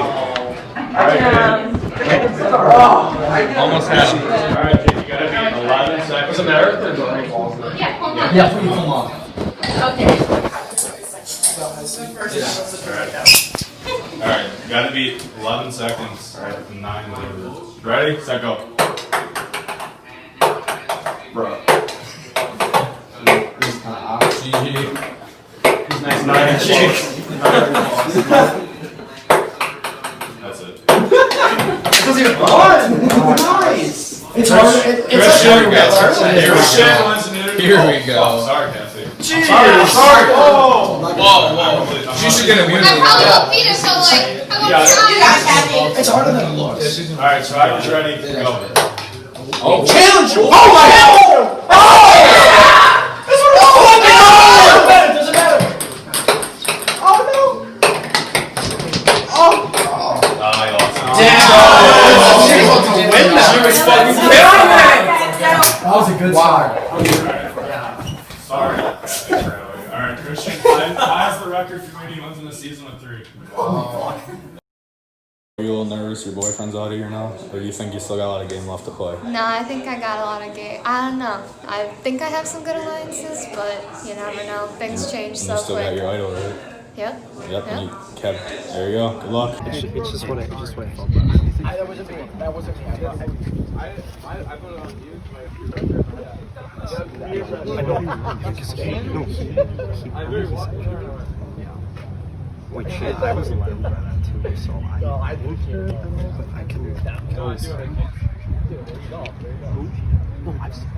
S18: Almost had it.
S11: Alright, you gotta be 11 seconds.
S2: Does it matter? Yeah, please come on.
S11: Alright, you gotta be 11 seconds. Alright, 9, whatever it is. Ready, set, go.
S2: Bro.
S18: GG.
S2: Nice.
S11: That's it.
S2: It doesn't even run. Nice. It's hard.
S18: Here we go.
S11: Oh, sorry, Kathy.
S2: Jeez.
S11: Sorry.
S18: Whoa. She should get immunity.
S4: I probably won't beat it, so like, I won't be
S2: It's harder than it looks.
S11: Alright, Survivors ready, go.
S18: Oh,
S2: Challenge! Oh my god! Oh! This one was fucking hard! Doesn't matter. Oh no! Oh!
S11: I lost.
S2: That was a good start.
S11: Sorry. Alright, Christian, ties the record for many wins in the season with 3.
S7: Are you a little nervous your boyfriend's out of here now? Or do you think you still got a lot of game left to play?
S4: No, I think I got a lot of game. I don't know. I think I have some good alliances, but you never know. Things change so
S7: You still got
S4: quick.
S7: your idol, right?
S4: Yep.
S7: Yep, and you kept, there you go, good luck.
S2: It's just what I felt about.
S8: That wasn't me. That wasn't me. I put it on you.
S2: I know he Wait, shit, I was allowed by that too, so I think but I can always. No, I've seen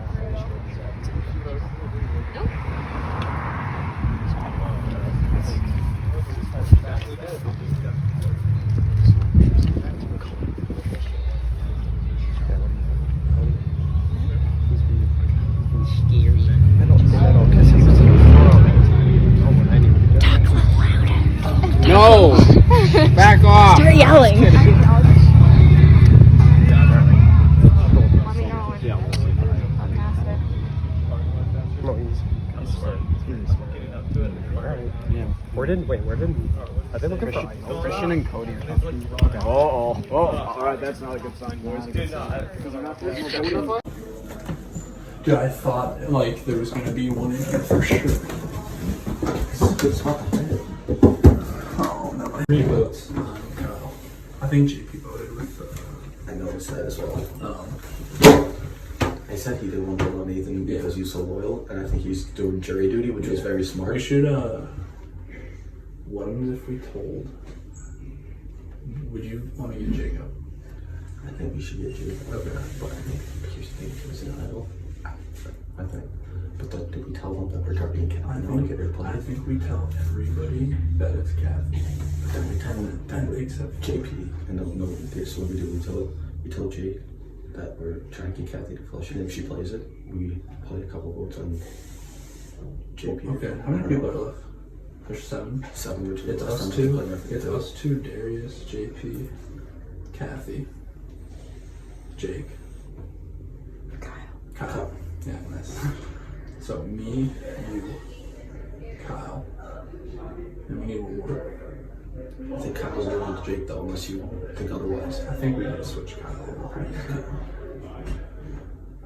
S16: No! Back off.
S6: Start yelling.
S2: Where did are they looking for Christian and Cody or something? Okay. Oh. Alright, that's not a good sign, boys.
S9: Dude, I thought like there was gonna be one in here for sure. Oh no. 3 votes. Kyle. I think JP voted with
S14: I noticed that as well. I said he didn't want to vote on Nathan because he's so loyal, and I think he's doing jury duty, which is very smart.
S9: We should what if we told? Would you want to get Jacob?
S14: I think we should get Jacob. Okay. But I think here's the thing, if it was an idol, I think. But did we tell them that we're targeting Kathy?
S9: I think we tell everybody that it's Kathy.
S14: But then we tell them except JP, and they'll know this. What we do, we tell Jake that we're trying to get Kathy to flush it. If she plays it, we play a couple votes on JP.
S9: Okay, how many people are left? There's 7.
S14: 7, which
S9: it's us 2. It's us 2, Darius, JP, Kathy, Jake, Kyle. Yeah, nice. So me, you, Kyle, and we need one more.
S14: I think Kyle's going with Jake though, unless you think otherwise.
S9: I think we need to switch Kyle over pretty soon.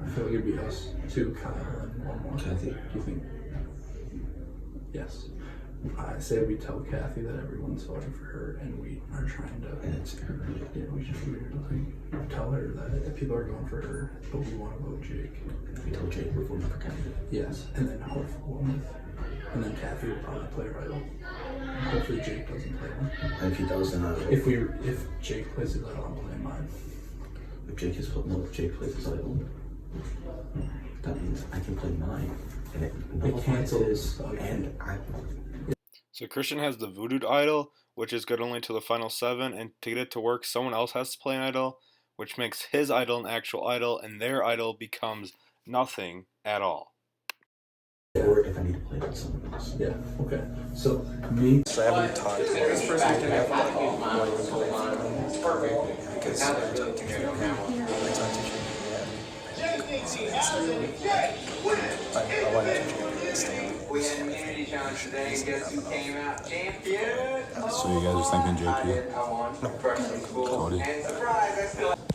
S9: I feel like it'd be us 2, Kyle, and 1 more.
S14: Kathy.
S9: Do you think? Yes. I say we tell Kathy that everyone's voting for her, and we are trying to.
S14: And it's her.
S9: Yeah, we should like, tell her that people are going for her, but we want to vote Jake.
S14: And we tell Jake we're voting for Kathy.
S9: Yes, and then and then Kathy will probably play her idol. Hopefully Jake doesn't play one.
S14: And if he does, then
S9: if Jake plays his idol, I'm playing mine.
S14: If Jake plays his idol, that means I can play mine, and it cancels. And
S1: So Christian has the voodoo idol, which is good only to the final 7, and to get it to work, someone else has to play an idol, which makes his idol an actual idol, and their idol becomes nothing at all.
S14: Or if I need to play with someone else.
S9: Yeah, okay. So, me.
S14: So I haven't talked to this person yet, but because I talked to you I wanted to stay.
S7: So you guys are thinking JP? Cody?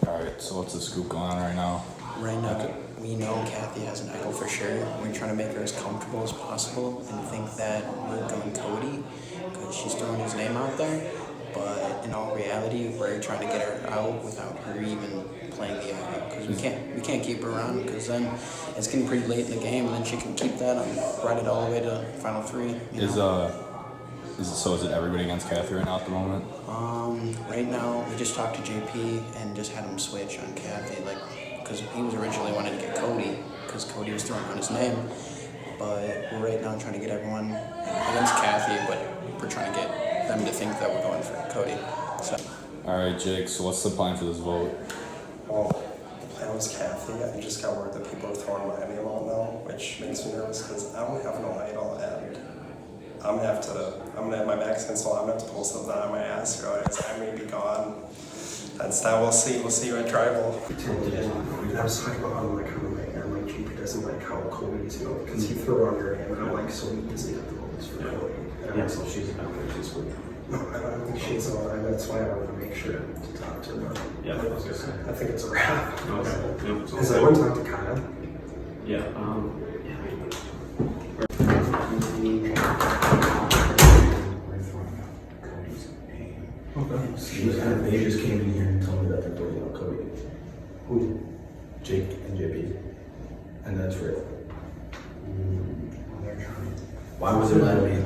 S7: Alright, so what's the scoop going on right now?
S15: Right now, we know Kathy has an idol for sure. We're trying to make her as comfortable as possible and think that we're going Cody because she's throwing his name out there. But in all reality, we're trying to get her out without her even playing the idol because we can't keep her around because then it's getting pretty late in the game and then she can keep that and ride it all the way to final 3.
S7: Is it everybody against Kathy right now at the moment?
S15: Right now we just talked to JP and just had him switch on Kathy, like, because he was originally wanting to get Cody because Cody was throwing on his name, but we're right now trying to get everyone against Kathy, but we're trying to get them to think that we're going for Cody. So.
S7: All right, Jake. So what's the plan for this vote?
S14: Well, the plan was Kathy. I just got word that people are throwing my name out now, which makes me nervous because I don't have no idol, and I'm gonna have my back's against the wall. I'm gonna have to pull something out of my ass, guys. I may be gone. That's that. We'll see. We'll see you at tribal. I was talking about how like GP doesn't like how Cody is, because he threw on her name, and I'm like, so he doesn't have the votes for Cody. And I said she's not there. She's with. No, I don't think she's on. That's why I wanted to make sure to talk to her. Yeah, I think it's a wrap. Okay. Has anyone talked to Kyle?
S2: Yeah.
S14: Okay. They just came in here and told me that they're voting on Cody. Who? Jake and JP. And that's real. Why was it allowed me?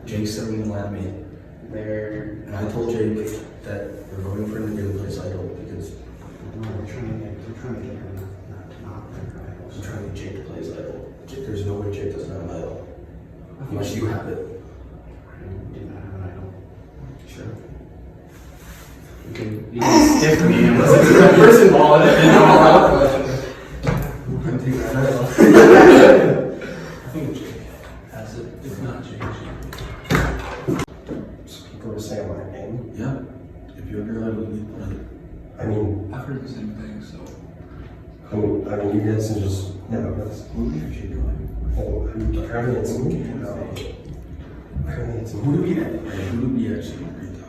S14: Jake said we didn't allow me. And I told Jake that we're voting for him to really play his idol because we're trying to get her not play her idol. I'm trying to get Jake to play his idol. There's no way Jake doesn't have an idol. Unless you have it.
S2: I do not have an idol.
S14: Sure.
S2: You can stick me unless it's the person wallet.
S14: I'm taking that idol.
S9: I think Jake has it. If not Jake.
S14: People were saying my name. Yeah.
S9: girl, I believe, but
S14: I mean,
S9: I've heard the same thing, so.
S14: I mean, you guys can just, that's.
S9: Who are we actually doing?
S14: Oh, apparently it's me. Apparently it's me.
S9: Who do we actually agree to?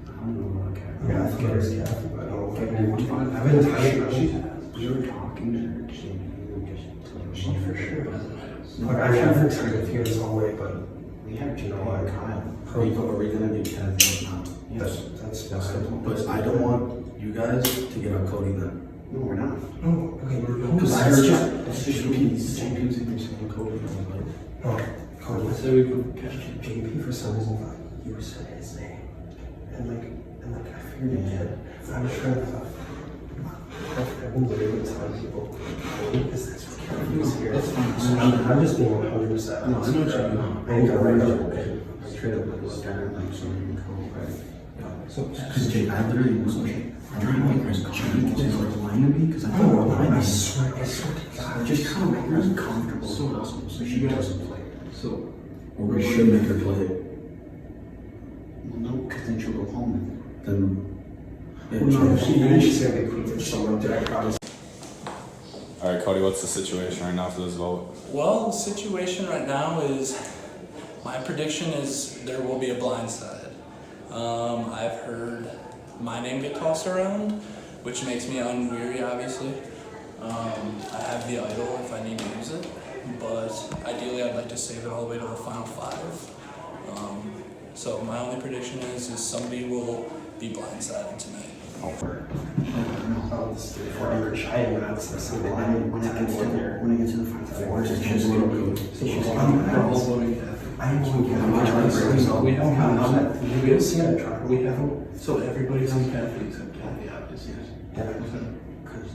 S9: I don't know about Kathy.
S14: Yeah, I think it was Kathy, but I don't know. I've been tired.
S9: We were talking to her, she for sure.
S14: Look, I haven't tried to figure this whole way, but
S9: We have
S14: you know what?
S9: Are we gonna be Kathy or not?
S14: That's
S9: But I don't want you guys to get on Cody then.
S14: No, we're not. No, okay,
S9: Because I heard JP's been saying Cody.
S14: No, Cody.
S9: I said we go catch
S14: JP for some reason thought you said his name. And I figured you did. I was trying to thought. I've been literally telling people, because that's what Kathy's here. I'm just being 100% honest.
S9: No, I know what you mean.
S14: I ain't gonna write it.
S9: I straight up like standard like so you can call right. So because Jake, I literally was like, I'm trying to make Chris because he's like lying to me because I thought we're lying. I swear to God, just kind of make her uncomfortable. So awesome. So she doesn't play. So or we should make her play. Well, no, because then she'll go home. Then.
S14: She's gonna be proof for someone that I promise.
S7: All right, Cody, what's the situation right now for this vote?
S9: Well, the situation right now is, my prediction is there will be a blindside. I've heard my name get tossed around, which makes me unweary, obviously. I have the idol if I need to use it, but ideally I'd like to save it all the way to the final 5. So my only prediction is somebody will be blindsided tonight.
S14: Over. Forever trying not to see the line when it gets to the front four, it's just I'm going to we have seen it try.
S9: We haven't. So everybody's on Kathy except Kathy, obviously.
S14: Yeah.
S9: Because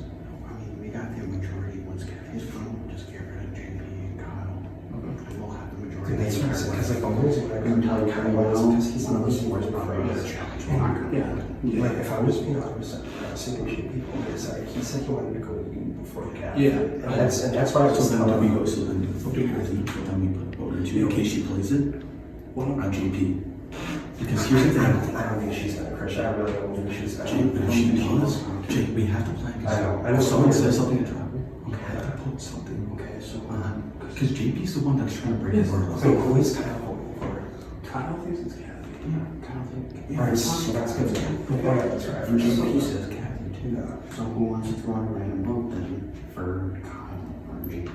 S9: I mean, we got the majority once Kathy's from. Just get rid of JP and Kyle. And we'll have the majority.
S14: Because like the whole reason I couldn't tell you Kyle was because he's not listening to the challenge. Yeah. Like if I was being 100% single shit people, he said he wanted to go before Kathy.
S9: Yeah.
S14: And that's why I was
S9: then we go. So then do Kathy, but then we put voter 2 in case she plays it. On JP. Because here's the thing.
S14: I don't think she's gonna crush. I really don't think she's gonna.
S9: Jake, but if she does, Jake, we have to plan.
S14: I know.
S9: If someone says something in tribal, we have to put something. Okay, so because JP's the one that's trying to break the word.
S14: So who is Kyle voting for?
S9: Kyle thinks it's Kathy. Yeah, Kyle thinks. Yeah,
S14: alright, so that's good. Yeah, that's right.
S9: And JP says Kathy too. So who wants to throw out a random vote then for Kyle or JP?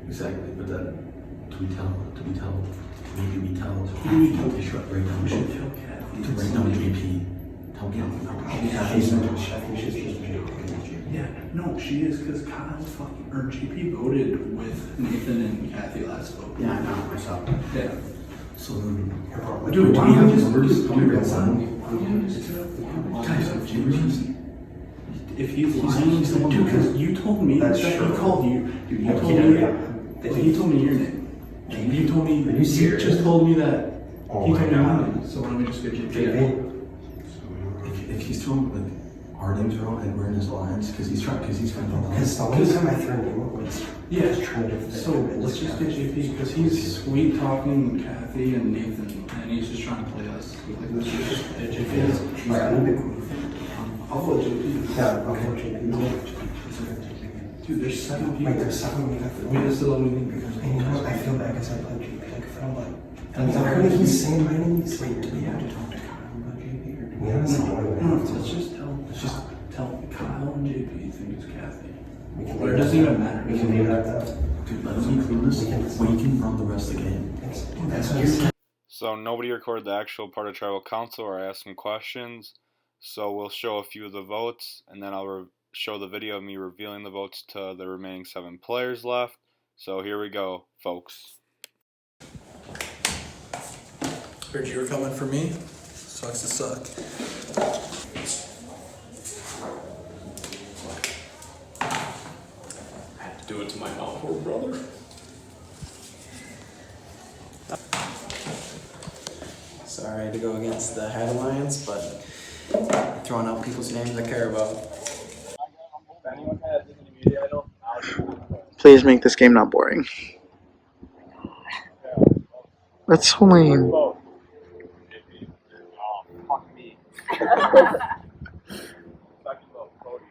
S9: Exactly, but then maybe we tell Kathy to shut right down. We should tell Kathy to write down JP. Tell Kathy.
S14: I think she's just JP.
S9: Yeah, no, she is because Kyle or JP voted with Nathan and Kathy last vote. Yeah, I know, I saw that. Yeah. So then, dude, why don't we just real time? Guys, if he's lying, he's the one. Dude, because you told me that he called you. Dude, you told me. He told me your name. He told me. You just told me that. He told me my name. So why don't we just get JP? If he's throwing like our names wrong and we're in his lines, because he's trying to.
S14: Because the only time I threw a name up was trying to.
S9: So let's just get JP because he's sweet talking Kathy and Nathan, and he's just trying to play us. Like let's just get JP. I'll vote JP.
S14: Yeah, okay.
S9: Dude, there's 7 people.
S14: Wait, there's 7 we got.
S9: We just still only need
S14: because you know what? I feel bad because I played JP. Like, I felt like. I heard he's saying my name. Wait, do we have to talk to Kyle about JP or do we have
S9: No, let's just tell Kyle and JP think it's Kathy. Or it doesn't even matter.
S14: We can leave it at that.
S9: Dude, let them be clueless. We can run the rest of the game.
S14: That's what I'm saying.
S1: So nobody recorded the actual part of tribal council or asked some questions. So we'll show a few of the votes, and then I'll show the video of me revealing the votes to the remaining 7 players left. So here we go, folks.
S9: Heard you were coming for me. Sucks to suck.
S20: I had to do it to my poor brother.
S15: Sorry to go against the Head Alliance, but throwing out people's names I care about.
S10: Please make this game not boring. That's so lame.
S20: Second vote, Cody.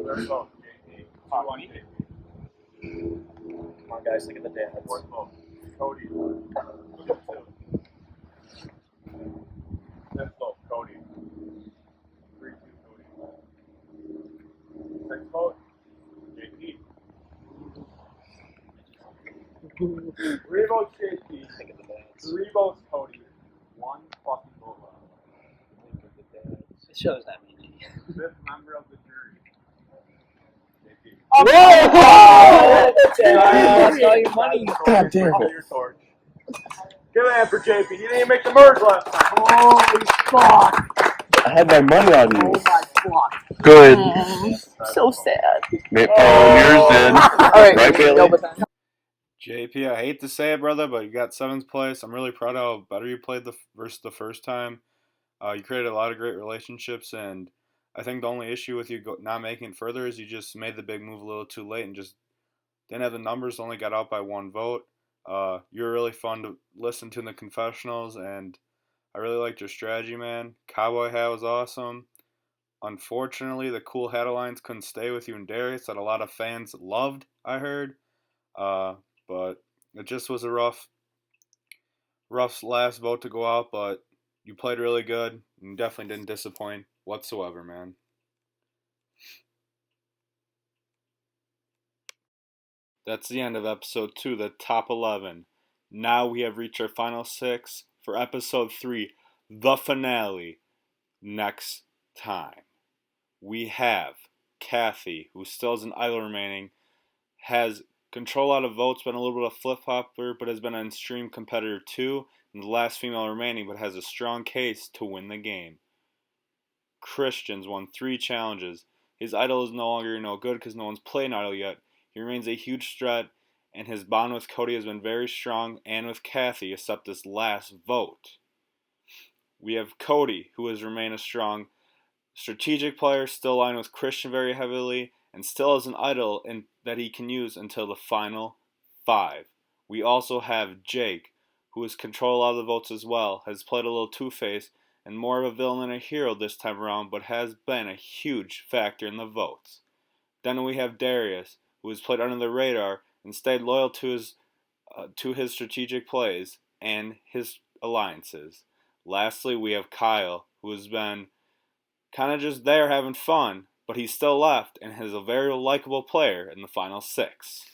S20: Third vote, JP. 2-1 JP.
S2: Come on, guys, look at the dads.
S20: Fourth vote, Cody. 2-2. Fifth vote, Cody. 3-2, Cody. Sixth vote, JP. 3 votes, JP. 3 votes, Cody. 1 fucking vote left.
S2: It shows that many.
S20: Fifth member of the jury. JP.
S2: Whoa! Lost all your money.
S20: God damn it. Your torch. Give it hand for JP. He didn't even make the merge last time.
S2: Holy fuck.
S10: I had my money on you.
S2: Oh my fuck.
S10: Good.
S2: So sad.
S10: Yours did.
S2: Alright,
S10: Right, Bailey?
S1: JP, I hate to say it, brother, but you got 7th place. I'm really proud of how better you played versus the first time. You created a lot of great relationships, and I think the only issue with you not making it further is you just made the big move a little too late and just didn't have the numbers, only got out by 1 vote. You were really fun to listen to in the confessionals, and I really liked your strategy, man. Cowboy hat was awesome. Unfortunately, the Cool Hat Alliance couldn't stay with you and Darius that a lot of fans loved, I heard. But it just was a rough last vote to go out, but you played really good and definitely didn't disappoint whatsoever, man. That's the end of episode 2, the top 11. Now we have reached our final 6 for episode 3, the finale, next time. We have Kathy, who still has an idol remaining, has control out of votes, been a little bit of flip-flopper, but has been an extreme competitor too, and the last female remaining, but has a strong case to win the game. Christian's won 3 challenges. His idol is no longer no good because no one's played an idol yet. He remains a huge threat, and his bond with Cody has been very strong, and with Kathy, except this last vote. We have Cody, who has remained a strong strategic player, still aligned with Christian very heavily, and still has an idol that he can use until the final 5. We also have Jake, who has controlled a lot of the votes as well, has played a little two-faced, and more of a villain than a hero this time around, but has been a huge factor in the votes. Then we have Darius, who has played under the radar and stayed loyal to his strategic plays and his alliances. Lastly, we have Kyle, who has been kind of just there having fun, but he's still left and is a very likable player in the final 6.